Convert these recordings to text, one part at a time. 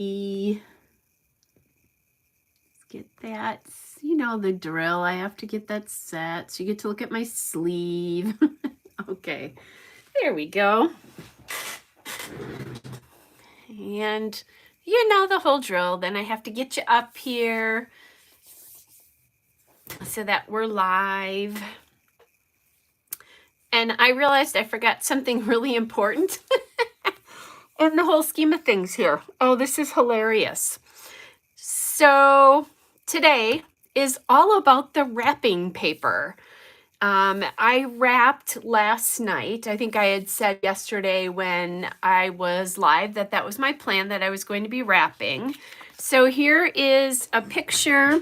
Let's get that, you know the drill. I have to get that set so you get to look at my sleeve. Okay, there we go. And you know the whole drill. Then I have to get you up here so that we're live. And I realized I forgot something really important in the whole scheme of things here. Oh, this is hilarious. So today is all about the wrapping paper. I wrapped last night. I think I had said yesterday when I was live that that was my plan, that I was going to be wrapping. So here is a picture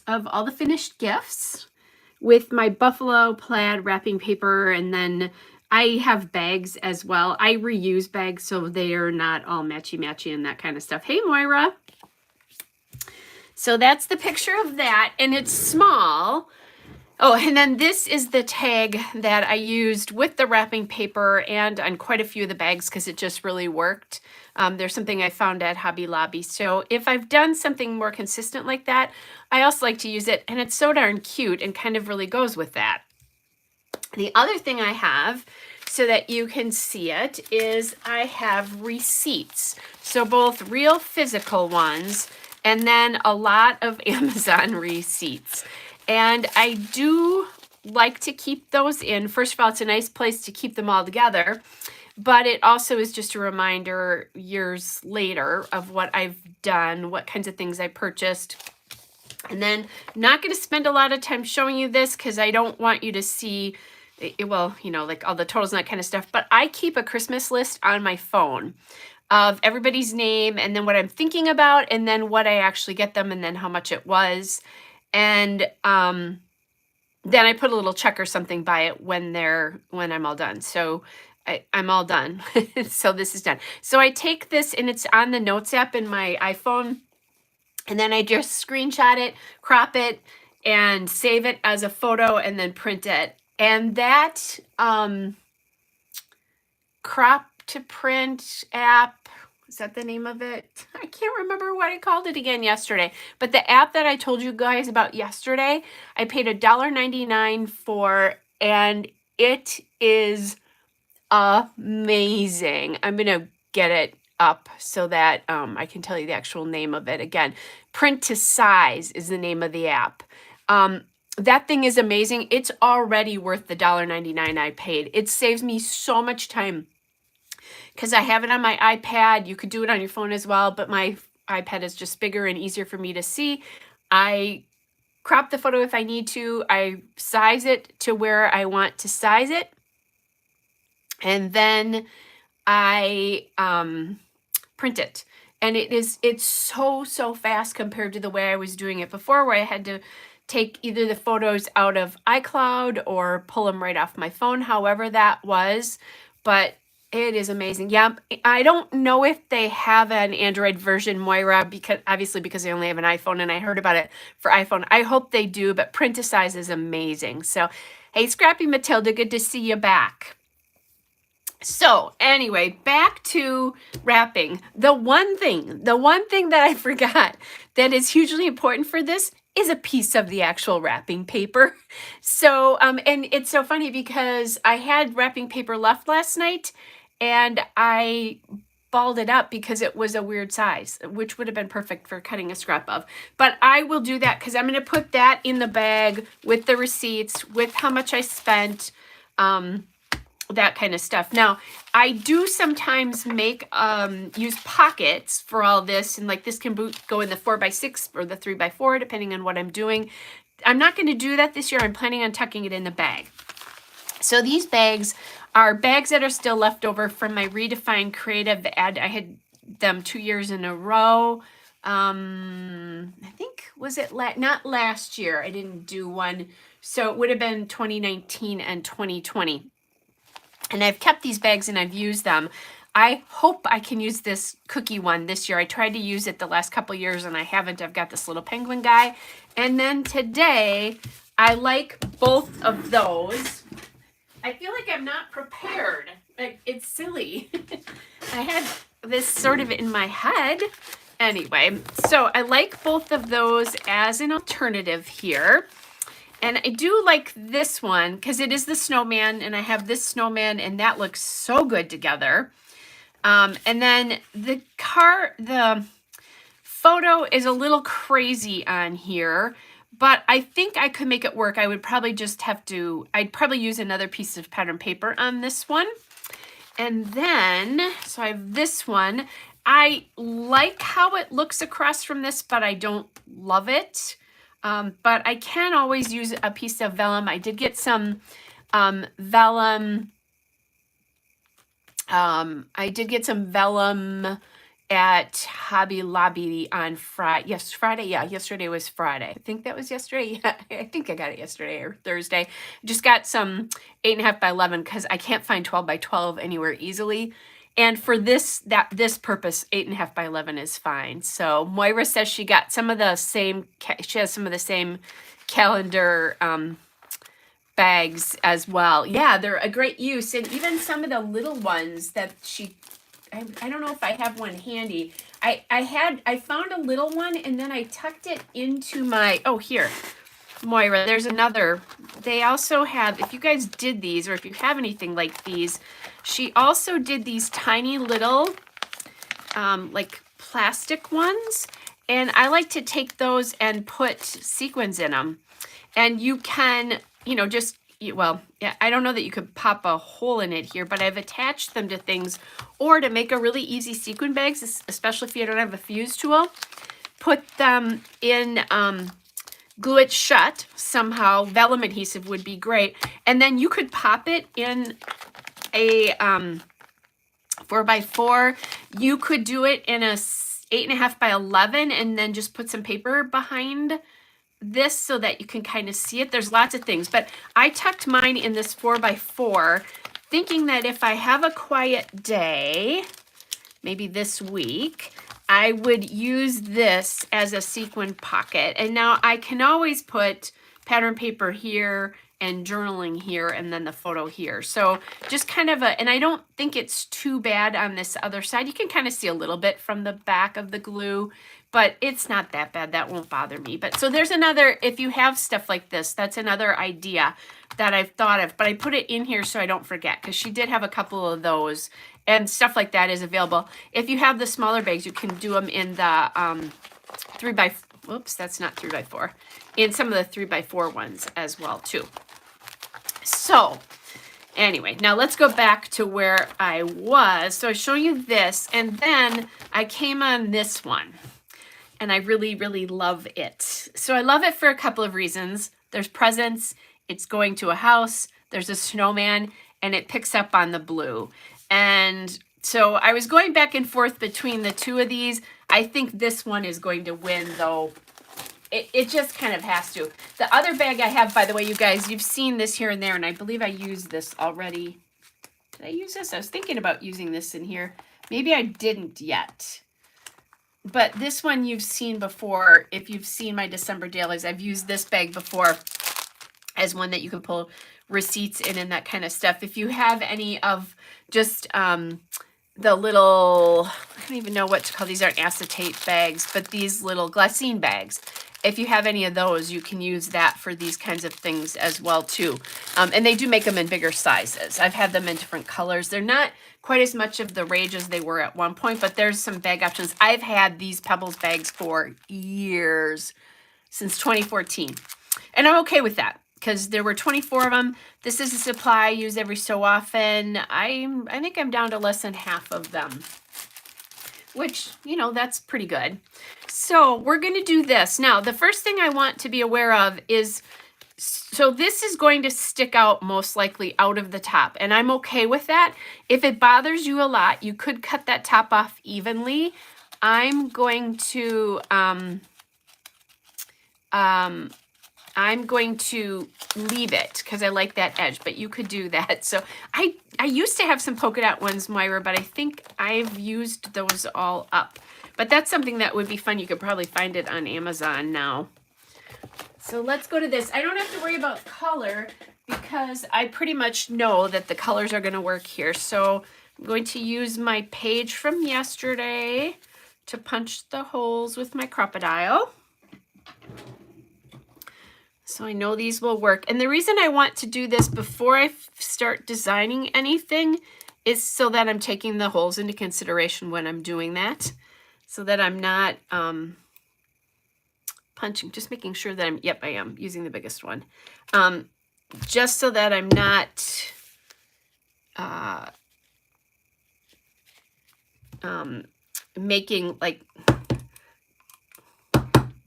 of all the finished gifts with my buffalo plaid wrapping paper, and then I have bags as well. I reuse bags so they are not all matchy-matchy and that kind of stuff. Hey, Moira. So that's the picture of that, and it's small. Oh, and then this is the tag that I used with the wrapping paper and on quite a few of the bags because it just really worked. There's something I found at Hobby Lobby. So if I've done something more consistent like that, I also like to use it, and it's so darn cute and kind of really goes with that. The other thing I have, so that you can see it, is I have receipts. So both real physical ones and then a lot of Amazon receipts. And I do like to keep those in. First of all, it's a nice place to keep them all together, but it also is just a reminder years later of what I've done, what kinds of things I purchased. And then not going to spend a lot of time showing you this because I don't want you to see, well, you know, like all the totals and that kind of stuff, but I keep a Christmas list on my phone of everybody's name and then what I'm thinking about and then what I actually get them and then how much it was. And then I put a little check or something by it when I'm all done. So I'm all done. So this is done. So I take this and it's on the Notes app in my iPhone. And then I just screenshot it, crop it, and save it as a photo and then print it. And that crop to print app, is that the name of it? I can't remember what I called it again yesterday. But the app that I told you guys about yesterday, I paid $1.99 for, and it is amazing. I'm going to get it up so that I can tell you the actual name of it again. Print to Size is the name of the app. That thing is amazing. It's already worth the $1.99 I paid. It saves me so much time because I have it on my iPad. You could do it on your phone as well, but my iPad is just bigger and easier for me to see. I crop the photo if I need to. I size it to where I want to size it. And then I print it. And it's so fast compared to the way I was doing it before, where I had to take either the photos out of iCloud or pull them right off my phone, however that was. But it is amazing. Yeah, I don't know if they have an Android version, Moira, because I only have an iPhone and I heard about it for iPhone. I hope they do, but Print to Size is amazing. So, hey, Scrappy Matilda, good to see you back. So anyway, back to wrapping. The one thing that I forgot that is hugely important for this is a piece of the actual wrapping paper. So, and it's so funny because I had wrapping paper left last night and I balled it up because it was a weird size, which would have been perfect for cutting a scrap of. But I will do that because I'm going to put that in the bag with the receipts, with how much I spent, that kind of stuff. Now, I do sometimes make use pockets for all this, and like this can go in the 4x6 or the 3x4 depending on what I'm doing. I'm not going to do that this year. I'm planning on tucking it in the bag. So these bags are bags that are still left over from my Redefine Creative ad. I had them 2 years in a row. I think, was it not last year? I didn't do one. So it would have been 2019 and 2020. And I've kept these bags and I've used them. I hope I can use this cookie one this year. I tried to use it the last couple years and I haven't. I've got this little penguin guy. And then today, I like both of those. I feel like I'm not prepared. It's silly. I had this sort of in my head Anyway, so I like both of those as an alternative here. And I do like this one because it is the snowman, and I have this snowman, and that looks so good together. And then the photo is a little crazy on here, but I think I could make it work. I would probably just have to, I'd probably use another piece of pattern paper on this one. And then, so I have this one. I like how it looks across from this, but I don't love it. But I can always use a piece of vellum. I did get some vellum. I did get some vellum at Hobby Lobby on Friday. Yes, Friday. Yeah, yesterday was Friday. I think that was yesterday. Yeah, I think I got it yesterday or Thursday. Just got some 8.5 by 11 because I can't find 12 by 12 anywhere easily. And for this purpose, 8.5 by 11 is fine. So Moira says she got some of the same. She has some of the same calendar bags as well. Yeah, they're a great use, and even some of the little ones that she. I don't know if I have one handy. I found a little one, and then I tucked it into my, oh, here, Moira, there's another. They also have, if you guys did these, or if you have anything like these, she also did these tiny little, like plastic ones, and I like to take those and put sequins in them. And you can, just, well, yeah, I don't know that you could pop a hole in it here, but I've attached them to things, or to make a really easy sequin bags, especially if you don't have a fuse tool, put them in, glue it shut somehow. Vellum adhesive would be great. And then you could pop it in a 4x4. You could do it in a 8.5 by 11 and then just put some paper behind this so that you can kind of see it. There's lots of things, but I tucked mine in this 4x4 thinking that if I have a quiet day, maybe this week, I would use this as a sequin pocket. And now I can always put pattern paper here and journaling here and then the photo here. So just kind of and I don't think it's too bad on this other side. You can kind of see a little bit from the back of the glue, but it's not that bad. That won't bother me. But so there's another, if you have stuff like this, that's another idea that I've thought of, but I put it in here so I don't forget, because she did have a couple of those, and stuff like that is available. If you have the smaller bags, you can do them in the 3x, whoops, that's not 3x4, in some of the 3x4 ones as well too. So anyway, now let's go back to where I was. So I show you this, and then I came on this one, and I really, really love it. So I love it for a couple of reasons. There's presents, it's going to a house, there's a snowman, and it picks up on the blue. And so I was going back and forth between the two of these. I think this one is going to win, though. It just kind of has to. The other bag I have, by the way, you guys, you've seen this here and there, and I believe I used this already. Did I use this? I was thinking about using this in here. Maybe I didn't yet. But this one you've seen before. If you've seen my December dailies, I've used this bag before as one that you can pull receipts in and that kind of stuff. If you have any of just the little, I don't even know what to call these, aren't acetate bags, but these little glassine bags. If you have any of those, you can use that for these kinds of things as well too. And they do make them in bigger sizes. I've had them in different colors. They're not quite as much of the rage as they were at one point, but there's some bag options. I've had these Pebbles bags for years, since 2014. And I'm okay with that, because there were 24 of them. This is a supply I use every so often. I think I'm down to less than half of them, which, that's pretty good. So we're going to do this. Now, the first thing I want to be aware of is, so this is going to stick out most likely out of the top, and I'm okay with that. If it bothers you a lot, you could cut that top off evenly. I'm going to leave it because I like that edge, but you could do that. So I used to have some polka dot ones, Moira, but I think I've used those all up. But that's something that would be fun. You could probably find it on Amazon now. So let's go to this. I don't have to worry about color because I pretty much know that the colors are going to work here. So I'm going to use my page from yesterday to punch the holes with my Crop-A-Dile. So I know these will work. And the reason I want to do this before I start designing anything is so that I'm taking the holes into consideration when I'm doing that. So that I'm not punching, just making sure that yep, I am using the biggest one. Just so that I'm not making, like,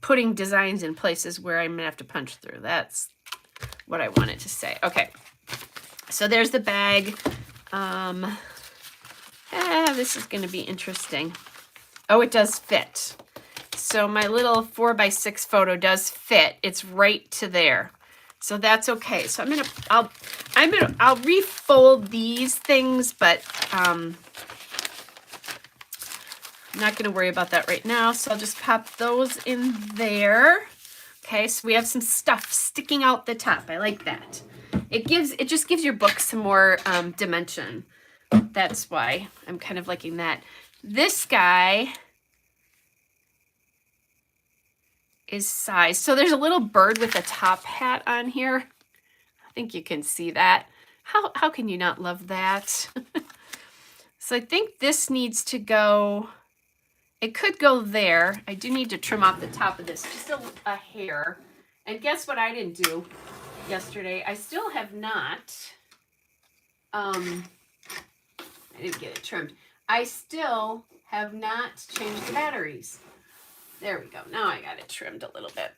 putting designs in places where I'm gonna have to punch through. That's what I wanted to say. Okay, so there's the bag. This is gonna be interesting. Oh, it does fit. So my little 4x6 photo does fit. It's right to there. So that's okay. So I'll refold these things, but I'm not going to worry about that right now. So I'll just pop those in there. Okay, so we have some stuff sticking out the top. I like that. It just gives your book some more dimension. That's why I'm kind of liking that. This guy is size. So there's a little bird with a top hat on here. I think you can see that. How can you not love that? So I think this needs to go, it could go there. I do need to trim off the top of this, just a hair. And guess what I didn't do yesterday? I still have not, I didn't get it trimmed. I still have not changed the batteries. There we go. Now I got it trimmed a little bit.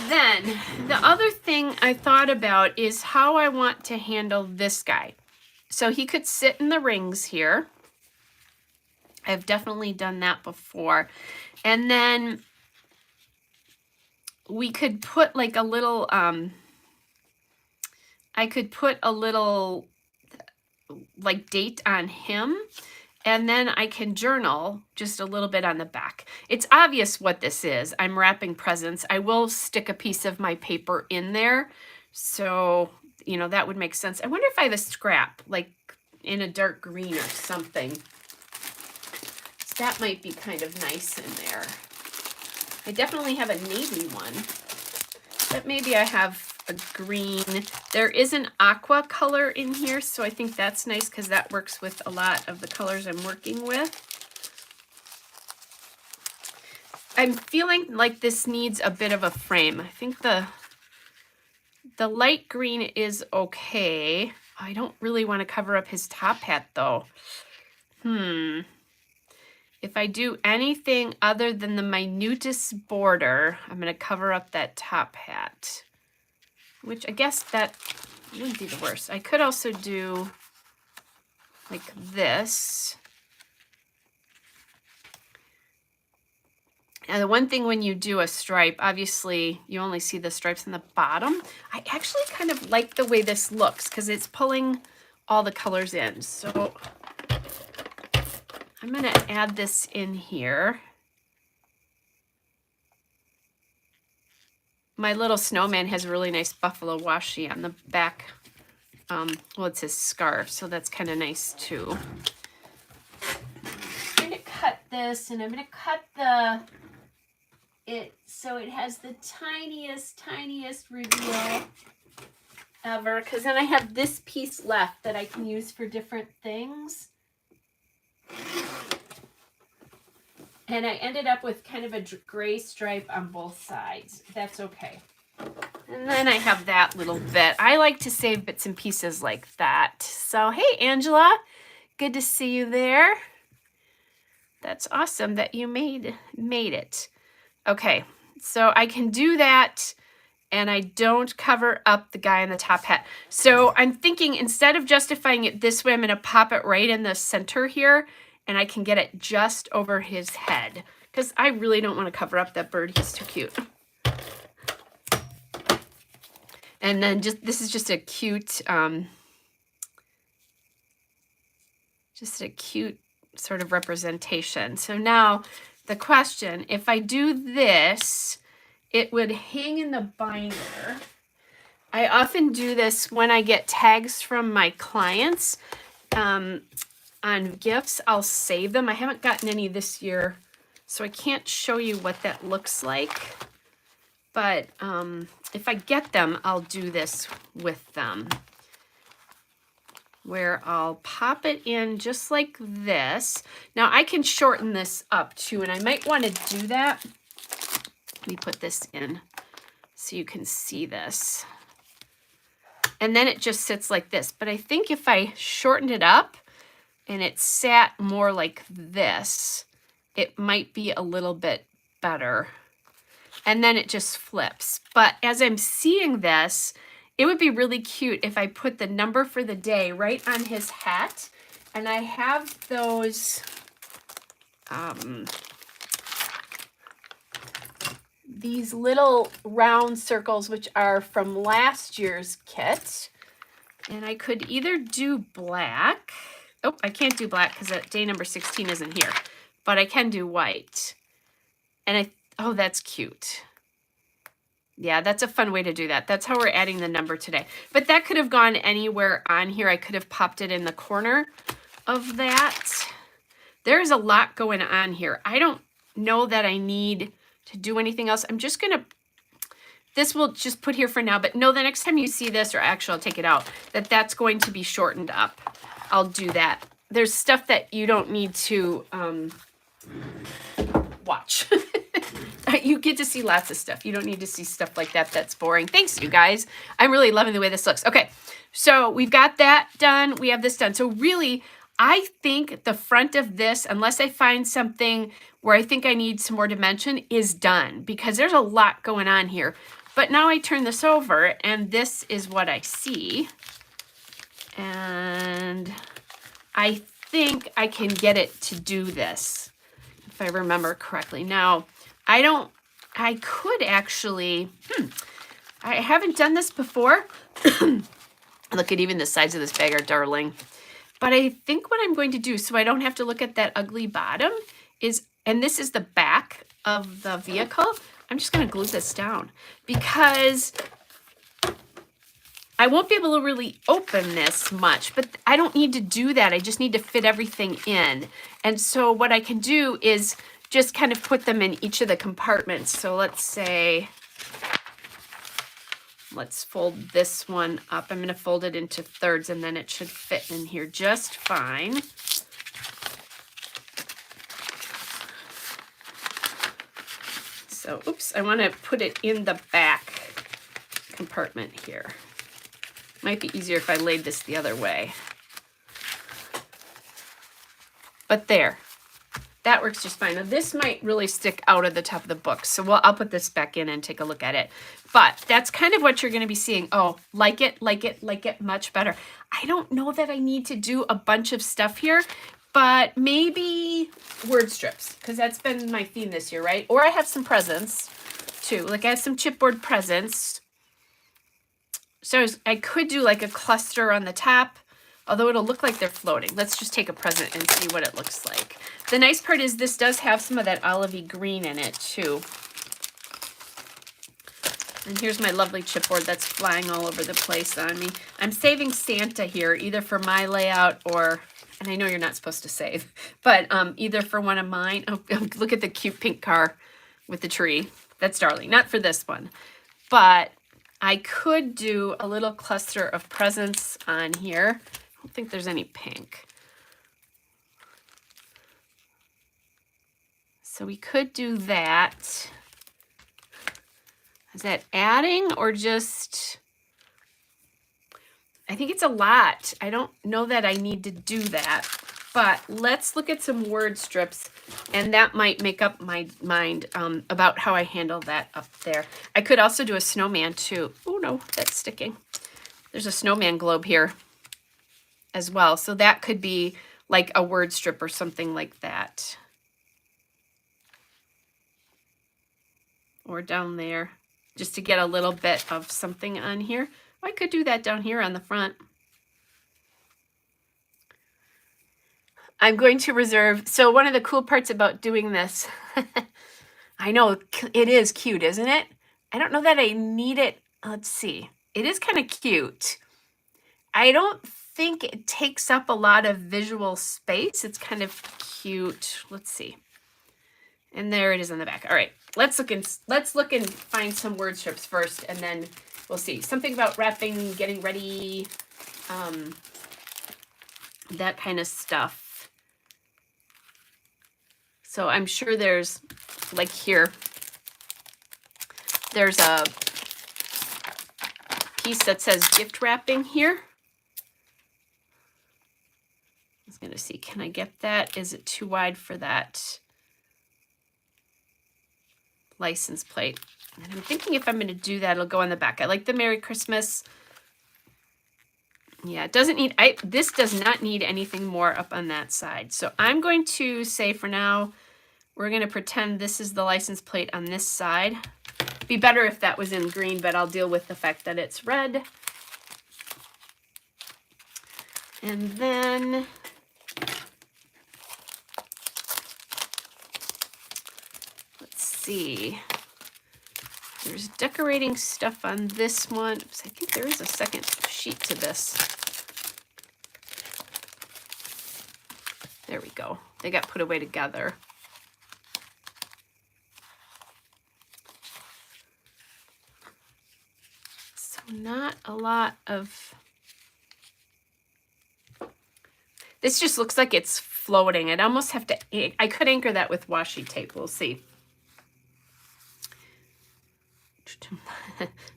Then the other thing I thought about is how I want to handle this guy. So he could sit in the rings here. I've definitely done that before. And then we could put like a little, I could put a little like date on him. And then I can journal just a little bit on the back. It's obvious what this is. I'm wrapping presents. I will stick a piece of my paper in there. So, you know, that would make sense. I wonder if I have a scrap, like in a dark green or something. So that might be kind of nice in there. I definitely have a navy one. But maybe I have a green. There is an aqua color in here, so I think that's nice because that works with a lot of the colors I'm working with. I'm feeling like this needs a bit of a frame. I think the light green is okay. I don't really want to cover up his top hat though. If I do anything other than the minutest border, I'm going to cover up that top hat. Which I guess that wouldn't be the worst. I could also do like this. And the one thing when you do a stripe, obviously you only see the stripes on the bottom. I actually kind of like the way this looks because it's pulling all the colors in. So I'm going to add this in here. My little snowman has a really nice buffalo washi on the back. Well, it's his scarf, so that's kind of nice too. I'm going to cut this, and I'm going to cut it so it has the tiniest reveal ever, because then I have this piece left that I can use for different things. And I ended up with kind of a gray stripe on both sides. That's okay. And then I have that little bit. I like to save bits and pieces like that. So, hey, Angela, good to see you there. That's awesome that you made it. Okay, so I can do that, and I don't cover up the guy in the top hat. So I'm thinking instead of justifying it this way, I'm going to pop it right in the center here, and I can get it just over his head because I really don't want to cover up that bird. He's too cute. And then this is just a cute, sort of representation. So now the question, if I do this, it would hang in the binder. I often do this when I get tags from my clients. on gifts, I'll save them. I haven't gotten any this year, so I can't show you what that looks like. But if I get them, I'll do this with them, where I'll pop it in just like this. Now I can shorten this up too, and I might want to do that. Let me put this in so you can see this. And then it just sits like this. But I think if I shortened it up and it sat more like this, it might be a little bit better. And then it just flips. But as I'm seeing this, it would be really cute if I put the number for the day right on his hat. And I have those these little round circles, which are from last year's kit. And I could either do black. Oh, I can't do black because day number 16 isn't here. But I can do white. And oh, that's cute. Yeah, that's a fun way to do that. That's how we're adding the number today. But that could have gone anywhere on here. I could have popped it in the corner of that. There's a lot going on here. I don't know that I need to do anything else. I'm just going to, this will just put here for now, but no, the next time you see this, or actually I'll take it out, that's going to be shortened up. I'll do that. There's stuff that you don't need to watch. You get to see lots of stuff. You don't need to see stuff like that. That's boring. Thanks, you guys. I'm really loving the way this looks. Okay, so we've got that done. We have this done. So really, I think the front of this, unless I find something where I think I need some more dimension, is done because there's a lot going on here. But now I turn this over and this is what I see. And I think I can get it to do this, if I remember correctly. Now, I could actually, I haven't done this before. Look at even the size of this bag are darling. But I think what I'm going to do, so I don't have to look at that ugly bottom, is, and this is the back of the vehicle, I'm just going to glue this down because I won't be able to really open this much, but I don't need to do that. I just need to fit everything in. And so what I can do is just kind of put them in each of the compartments. So let's say, let's fold this one up. I'm going to fold it into thirds and then it should fit in here just fine. So, oops, I want to put it in the back compartment here. Might be easier if I laid this the other way. But there. That works just fine. Now this might really stick out of the top of the book. So I'll put this back in and take a look at it. But that's kind of what you're going to be seeing. Oh, like it, much better. I don't know that I need to do a bunch of stuff here, but maybe word strips, because that's been my theme this year, right? Or I have some presents too. Like I have some chipboard presents. So I could do like a cluster on the top, although it'll look like they're floating. Let's just take a present and see what it looks like. The nice part is this does have some of that olivey green in it too. And here's my lovely chipboard that's flying all over the place on me. I'm saving Santa here, either for my layout or, and I know you're not supposed to save, but either for one of mine. Oh, look at the cute pink car with the tree. That's darling. Not for this one, but I could do a little cluster of presents on here. I don't think there's any pink. So we could do that. Is that adding or just, I think it's a lot. I don't know that I need to do that, but let's look at some word strips and that might make up my mind about how I handle that up there. I could also do a snowman too. Oh no, that's sticking. There's a snowman globe here as well. So that could be like a word strip or something like that. Or down there, just to get a little bit of something on here. I could do that down here on the front. I'm going to reserve, so one of the cool parts about doing this, I know it is cute, isn't it? I don't know that I need it. Let's see. It is kind of cute. I don't think it takes up a lot of visual space. It's kind of cute. Let's see. And there it is on the back. All right, let's look and find some word strips first, and then we'll see. Something about wrapping, getting ready, that kind of stuff. So I'm sure there's, like here, there's a piece that says gift wrapping here. I was going to see, can I get that? Is it too wide for that license plate? And I'm thinking if I'm going to do that, it'll go on the back. I like the Merry Christmas. Yeah, it doesn't need, this does not need anything more up on that side. So I'm going to say for now, we're going to pretend this is the license plate on this side. Be better if that was in green, but I'll deal with the fact that it's red. And then let's see. There's decorating stuff on this one. Oops, I think there is a second sheet to this. There we go. They got put away together. So not a lot of... This just looks like it's floating. I'd almost have to... I could anchor that with washi tape. We'll see.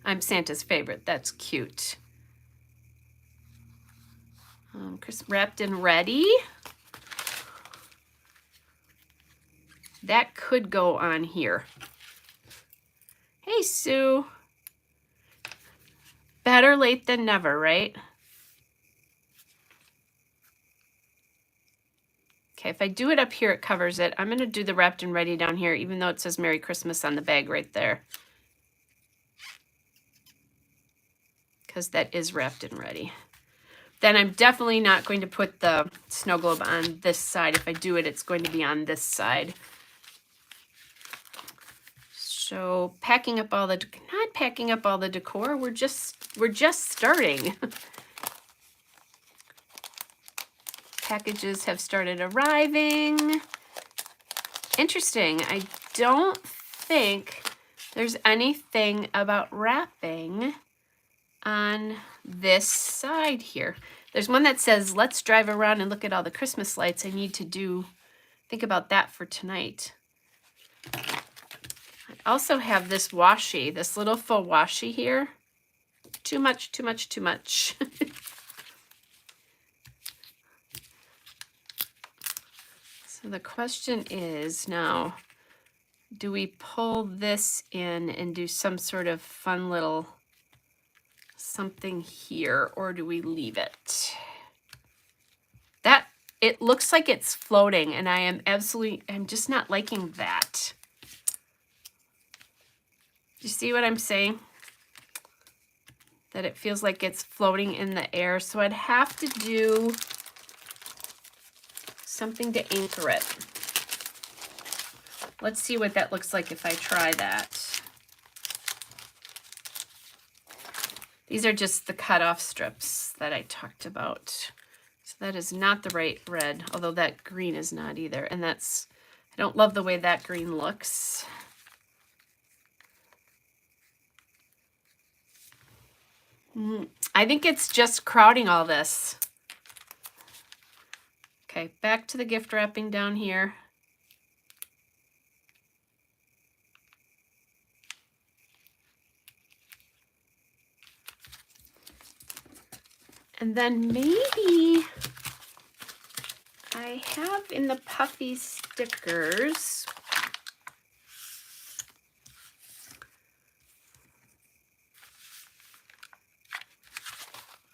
I'm Santa's favorite. That's cute. Chris wrapped and ready. That could go on here. Hey, Sue. Better late than never, right? Okay, if I do it up here, it covers it. I'm going to do the wrapped and ready down here, even though it says Merry Christmas on the bag right there. Because that is wrapped and ready. Then I'm definitely not going to put the snow globe on this side. If I do it, it's going to be on this side. So packing up all the, not packing up all the decor, we're just starting. Packages have started arriving. Interesting. I don't think there's anything about wrapping on this side here. There's one that says, let's drive around and look at all the Christmas lights. I need to think about that for tonight. I also have this washi, this little faux washi here. Too much, too much, too much. So the question is now, do we pull this in and do some sort of fun little something here, or do we leave it? That, it looks like it's floating, and I'm just not liking that. You see what I'm saying? That it feels like it's floating in the air. So I'd have to do something to anchor it. Let's see what that looks like if I try that. These are just the cutoff strips that I talked about. So that is not the right red, although that green is not either. And that's, I don't love the way that green looks. I think it's just crowding all this. Okay, back to the gift wrapping down here. And then maybe I have in the puffy stickers,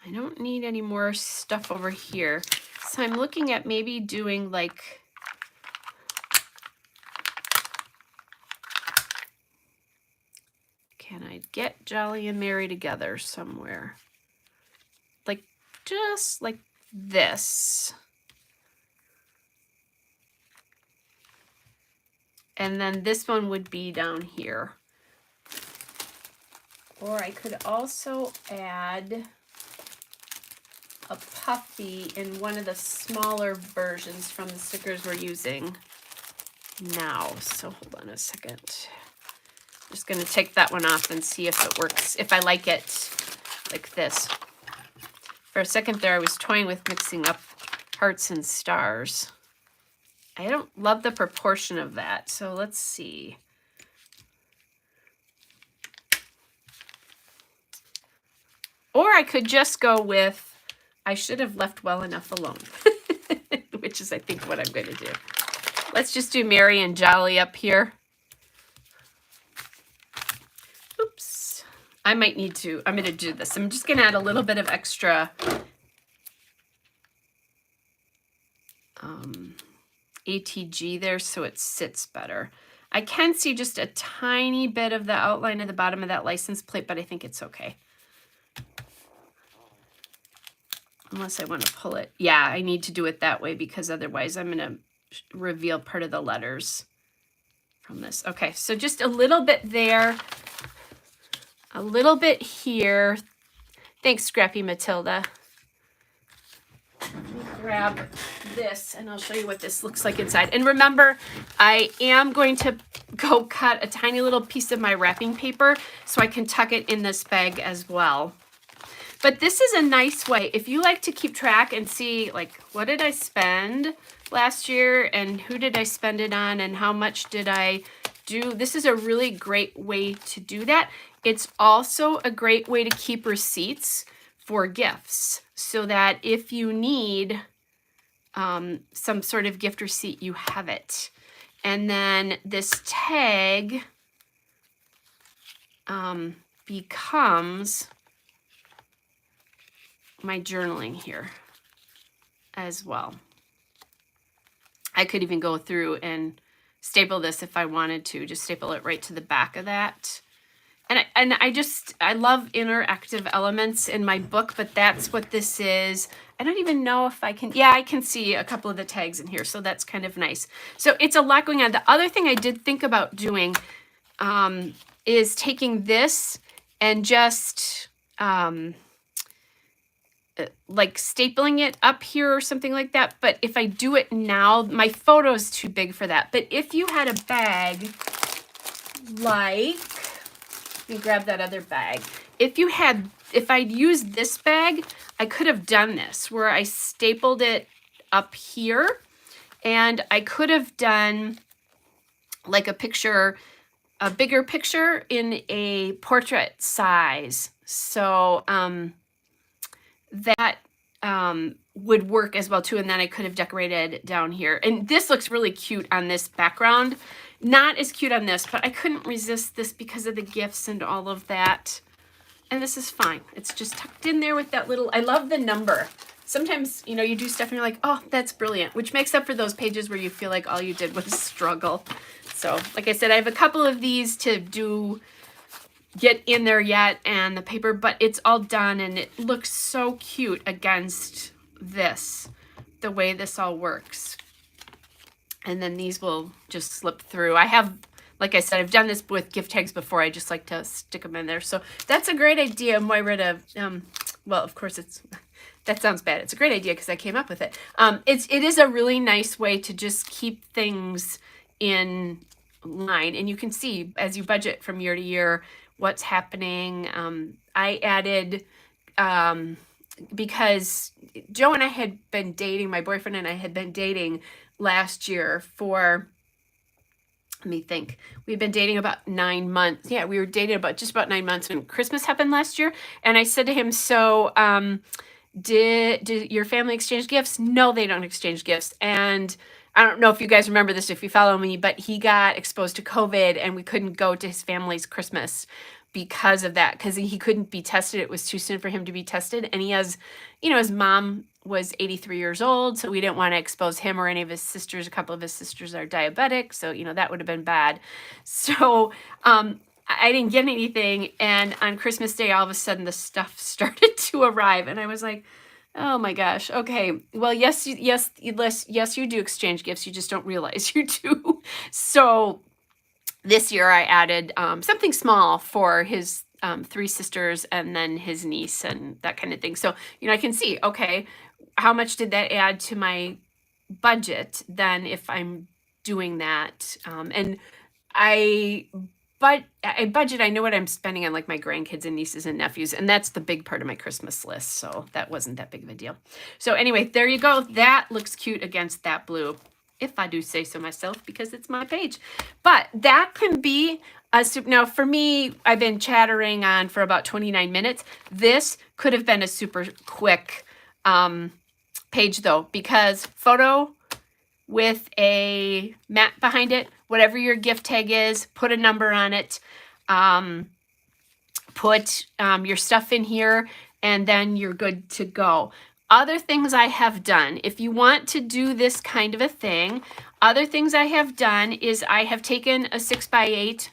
I don't need any more stuff over here. So I'm looking at maybe doing like, can I get Jolly and Merry together somewhere? Like, just like this. And then this one would be down here. Or I could also add a puffy in one of the smaller versions from the stickers we're using now. So hold on a second. Just going to take that one off and see if it works, if I like it like this. For a second there, I was toying with mixing up hearts and stars. I don't love the proportion of that, so let's see. Or I could just go with, I should have left well enough alone, which is, I think, what I'm going to do. Let's just do Merry and Jolly up here. Oops. I might need to, I'm going to do this. I'm just going to add a little bit of extra ATG there so it sits better. I can see just a tiny bit of the outline at the bottom of that license plate, but I think it's okay. Unless I want to pull it. Yeah, I need to do it that way because otherwise I'm going to reveal part of the letters from this. Okay, so just a little bit there. A little bit here. Thanks, Scrappy Matilda. Let me grab this and I'll show you what this looks like inside. And remember, I am going to go cut a tiny little piece of my wrapping paper so I can tuck it in this bag as well. But this is a nice way, if you like to keep track and see, like, what did I spend last year and who did I spend it on and how much did I do? This is a really great way to do that. It's also a great way to keep receipts for gifts so that if you need some sort of gift receipt, you have it. And then this tag becomes my journaling here as well. I could even go through and staple this if I wanted to, just staple it right to the back of that. And I love interactive elements in my book, but that's what this is. I don't even know if I can, yeah, I can see a couple of the tags in here, so that's kind of nice. So it's a lot going on. The other thing I did think about doing is taking this and just like stapling it up here or something like that. But if I do it now, my photo is too big for that. But if you had a bag like, let me grab that other bag. If I'd used this bag, I could have done this where I stapled it up here and I could have done like a picture, a bigger picture in a portrait size. So, that would work as well too, and then I could have decorated down here. And this looks really cute on this background. Not as cute on this, but I couldn't resist this because of the gifts and all of that. And this is fine. It's just tucked in there with that little, I love the number. Sometimes, you know, you do stuff and you're like, oh, that's brilliant, which makes up for those pages where you feel like all you did was struggle. So, like I said, I have a couple of these to get in there yet and the paper, but it's all done and it looks so cute against this, the way this all works. And then these will just slip through. I have, like I said, I've done this with gift tags before. I just like to stick them in there. So that's a great idea, Moira, to, well, of course that sounds bad. It's a great idea because I came up with it. It is a really nice way to just keep things in line. And you can see as you budget from year to year, what's happening. I added, because Joe and I had been dating, my boyfriend and I had been dating last year for, let me think, we'd been dating about 9 months. Yeah, we were dating just about 9 months when Christmas happened last year. And I said to him, so did your family exchange gifts? No, they don't exchange gifts. And I don't know if you guys remember this, if you follow me, but he got exposed to COVID and we couldn't go to his family's Christmas because of that, because he couldn't be tested. It was too soon for him to be tested. And he has, you know, his mom was 83 years old, so we didn't want to expose him or any of his sisters. A couple of his sisters are diabetic, so, you know, that would have been bad. So I didn't get anything. And on Christmas Day, all of a sudden the stuff started to arrive. And I was like, oh my gosh. Okay. Well, yes, you do exchange gifts. You just don't realize you do. So this year I added something small for his three sisters and then his niece and that kind of thing. So, you know, I can see, okay, how much did that add to my budget then if I'm doing that? And I but I budget, I know what I'm spending on like my grandkids and nieces and nephews, and that's the big part of my Christmas list. So that wasn't that big of a deal. So anyway, there you go. That looks cute against that blue, if I do say so myself, because it's my page. But that can be a now for me, I've been chattering on for about 29 minutes. This could have been a super quick page though, because photo with a mat behind it, whatever your gift tag is, put a number on it, put your stuff in here, and then you're good to go. Other things I have done, if you want to do this kind of a thing, other things I have done is I have taken a 6x8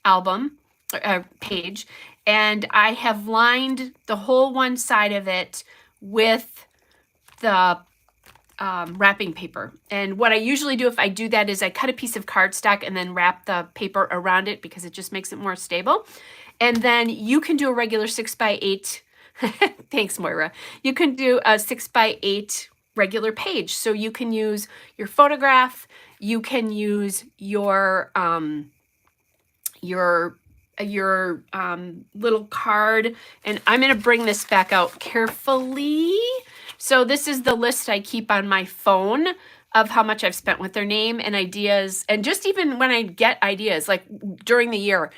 album page, and I have lined the whole one side of it with the wrapping paper. And what I usually do if I do that is I cut a piece of cardstock and then wrap the paper around it because it just makes it more stable. And then you can do a regular 6x8. Thanks, Moira. You can do a 6x8 regular page. So you can use your photograph, you can use your little card. And I'm going to bring this back out carefully. So this is the list I keep on my phone of how much I've spent with their name and ideas. And just even when I get ideas, like during the year,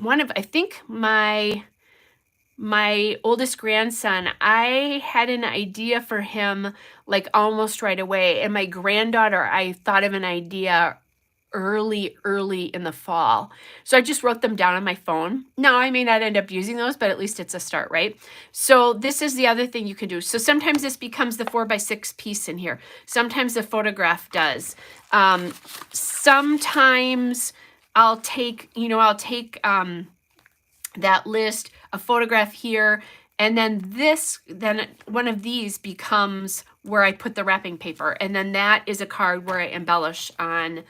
I think my oldest grandson, I had an idea for him like almost right away. And my granddaughter, I thought of an idea early in the fall. So I just wrote them down on my phone. Now, I may not end up using those, but at least it's a start, right? So this is the other thing you can do. So sometimes this becomes the 4x6 piece in here. Sometimes the photograph does. Sometimes I'll take that list, a photograph here, and then one of these becomes where I put the wrapping paper. And then that is a card where I embellish on,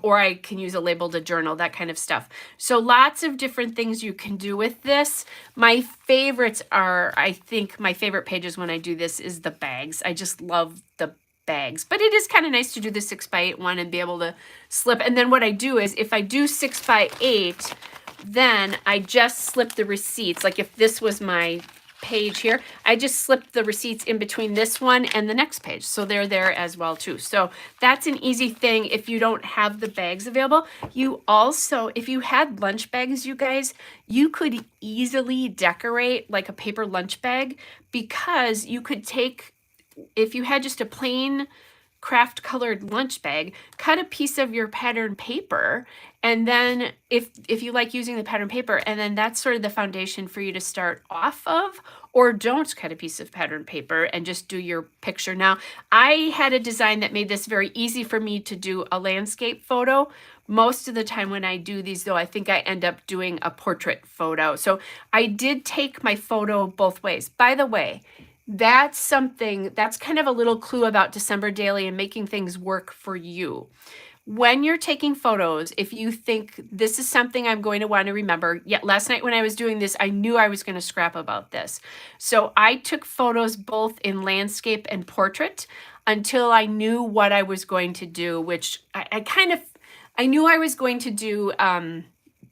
or I can use a labeled a journal, that kind of stuff. So lots of different things you can do with this. My favorites are, I think my favorite pages when I do this is the bags. I just love the bags, but it is kind of nice to do the 6x8 one and be able to slip. And then what I do is if I do 6x8, then I just slip the receipts. Like if this was my page here, I just slipped the receipts in between this one and the next page. So they're there as well too. So that's an easy thing if you don't have the bags available. You also, if you had lunch bags, you guys, you could easily decorate like a paper lunch bag, because you could take, if you had just a plain craft colored lunch bag, cut a piece of your pattern paper, and then if you like using the pattern paper, and then that's sort of the foundation for you to start off of, or don't cut a piece of pattern paper and just do your picture. Now, I had a design that made this very easy for me to do a landscape photo. Most of the time when I do these though, I think I end up doing a portrait photo. So I did take my photo both ways. By the way, that's something, that's kind of a little clue about December Daily and making things work for you. When you're taking photos, if you think this is something I'm going to want to remember, yet last night when I was doing this, I knew I was going to scrap about this. So I took photos both in landscape and portrait until I knew what I was going to do, which I knew I was going to do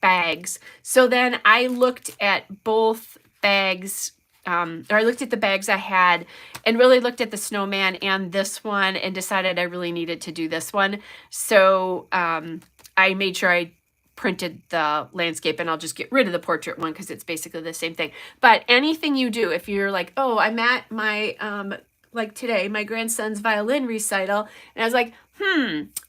bags. So then I looked at both bags, or I looked at the bags I had and really looked at the snowman and this one and decided I really needed to do this one. So I made sure I printed the landscape, and I'll just get rid of the portrait one because it's basically the same thing. But anything you do, if you're like, oh, I'm at my, like today, my grandson's violin recital, and I was like,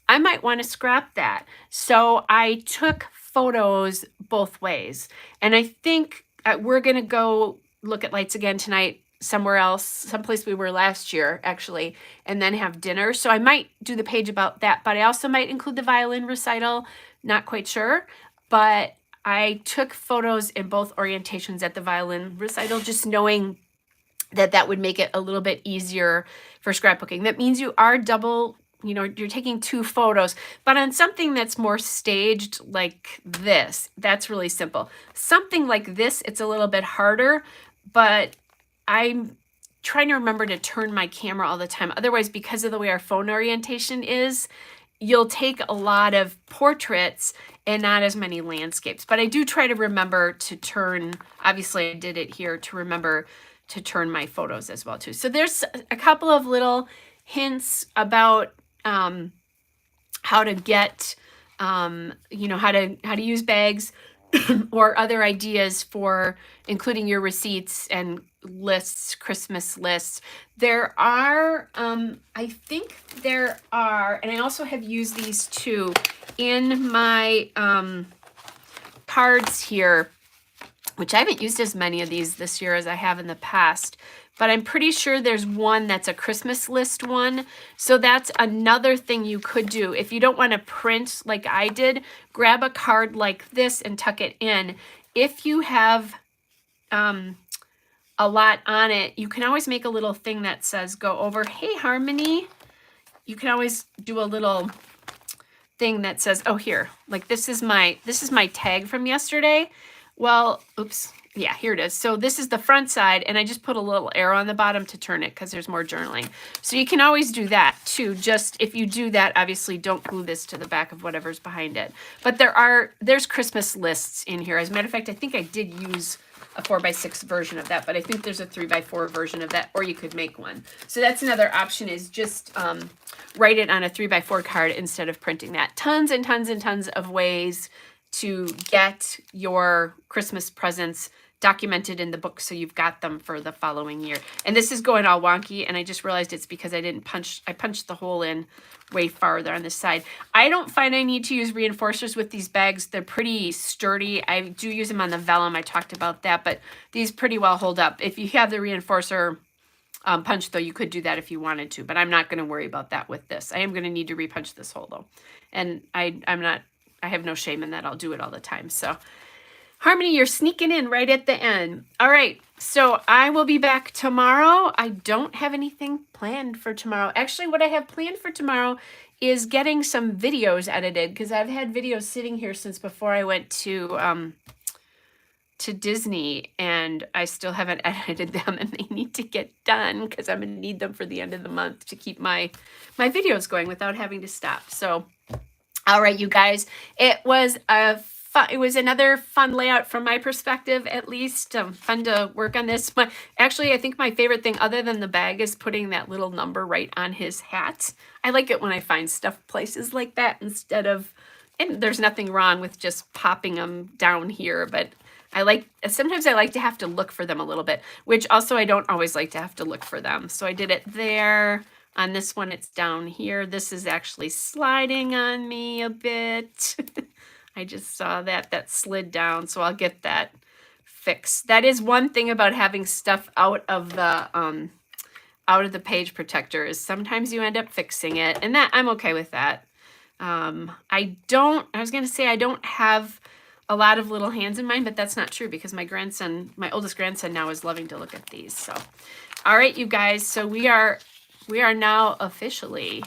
I might want to scrap that. So I took photos both ways. And I think we're going to go look at lights again tonight somewhere else, someplace we were last year actually, and then have dinner. So I might do the page about that, but I also might include the violin recital, not quite sure. But I took photos in both orientations at the violin recital, just knowing that that would make it a little bit easier for scrapbooking. That means you are double you know, you're taking 2 photos, but on something that's more staged like this, that's really simple. Something like this, it's a little bit harder, but I'm trying to remember to turn my camera all the time. Otherwise, because of the way our phone orientation is, you'll take a lot of portraits and not as many landscapes. But I do try to remember to turn, obviously I did it here, to remember to turn my photos as well too. So there's a couple of little hints about how to get, you know, how to use bags or other ideas for including your receipts and lists, Christmas lists. There are, I think there are, and I also have used these too in my cards here, which I haven't used as many of these this year as I have in the past, but I'm pretty sure there's one that's a Christmas list one. So that's another thing you could do. If you don't want to print like I did, grab a card like this and tuck it in. If you have a lot on it, you can always make a little thing that says go over, hey Harmony. You can always do a little thing that says, oh here, like this is my tag from yesterday. Well, oops. Yeah, here it is. So this is the front side, and I just put a little arrow on the bottom to turn it because there's more journaling. So you can always do that too. Just if you do that, obviously don't glue this to the back of whatever's behind it. But there's Christmas lists in here. As a matter of fact, I think I did use a 4x6 version of that, but I think there's a 3x4 version of that, or you could make one. So that's another option, is just write it on a 3x4 card instead of printing that. Tons and tons and tons of ways to get your Christmas presents documented in the book so you've got them for the following year. And this is going all wonky, and I just realized it's because I punched the hole in way farther on this side. I don't find I need to use reinforcers with these bags. They're pretty sturdy. I do use them on the vellum. I talked about that, but these pretty well hold up. If you have the reinforcer punch, though, you could do that if you wanted to, but I'm not going to worry about that with this. I am going to need to repunch this hole, though. And I have no shame in that. I'll do it all the time. So Harmony, you're sneaking in right at the end. All right, so I will be back tomorrow. I don't have anything planned for tomorrow. Actually, what I have planned for tomorrow is getting some videos edited, because I've had videos sitting here since before I went to Disney, and I still haven't edited them, and they need to get done because I'm going to need them for the end of the month to keep my videos going without having to stop. So, all right, you guys, it was another fun layout from my perspective, at least. Fun to work on this. Actually, I think my favorite thing other than the bag is putting that little number right on his hat. I like it when I find stuff places like that instead of, and there's nothing wrong with just popping them down here, but sometimes I like to have to look for them a little bit, which also I don't always like to have to look for them. So I did it there. On this one, it's down here. This is actually sliding on me a bit. I just saw that slid down, so I'll get that fixed. That is one thing about having stuff out of the page protector, is sometimes you end up fixing it, and that I'm okay with that. I was going to say I don't have a lot of little hands in mine, but that's not true because my oldest grandson now is loving to look at these. So, all right, you guys, so we are now officially,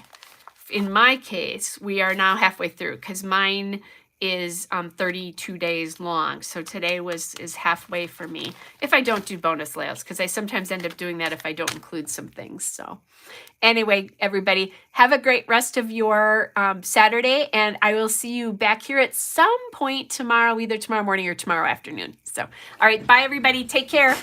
in my case, we are now halfway through, because mine is 32 days long. So today is halfway for me, if I don't do bonus layouts, because I sometimes end up doing that if I don't include some things. So anyway, everybody, have a great rest of your Saturday, and I will see you back here at some point tomorrow, either tomorrow morning or tomorrow afternoon. So, all right, bye, everybody. Take care.